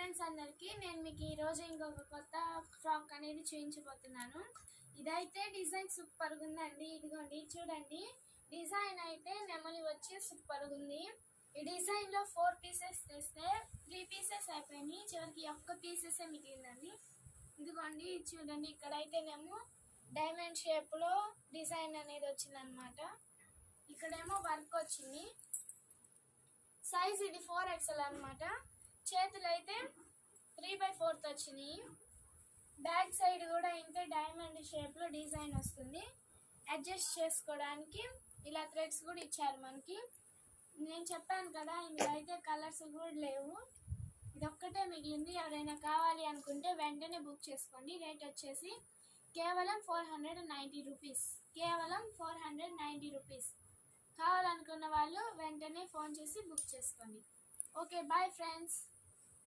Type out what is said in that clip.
Friends అందరికీ నేను మీకు ఈరోజు ఇంకొక కొత్త ఫ్రాక్ అనేది చూపించబోతున్నాను. ఇదైతే డిజైన్ సూపర్గా ఉందండి. ఇదిగోండి చూడండి, డిజైన్ అయితే నెమలి వచ్చి సూపర్గా ఉంది. ఈ డిజైన్లో 4 పీసెస్ తెస్తే 3 పీసెస్ అయిపోయినాయి. చివరికి ఒక్క పీసెస్ మిగిలిందండి. ఇదిగోండి చూడండి, ఇక్కడైతేనేమో డైమండ్ షేప్లో డిజైన్ అనేది వచ్చిందనమాట. ఇక్కడేమో వర్క్ వచ్చింది. సైజ్ ఇది 4XL అనమాట. చేతులు అయితే 3/4 వచ్చినాయి. బ్యాక్ సైడ్ కూడా ఇంకా డైమండ్ షేప్లో డిజైన్ వస్తుంది. అడ్జస్ట్ చేసుకోవడానికి ఇలా థ్రెడ్స్ కూడా ఇచ్చారు మనకి. నేను చెప్పాను కదా, ఇందులో అయితే కలర్స్ కూడా లేవు. ఇదొక్కటే మిగిలింది. ఎవరైనా కావాలి అనుకుంటే వెంటనే బుక్ చేసుకోండి. రేట్ వచ్చేసి కేవలం 490 రూపీస్. కేవలం 490 రూపీస్. కావాలనుకున్న వాళ్ళు వెంటనే ఫోన్ చేసి బుక్ చేసుకోండి. Okay, bye friends.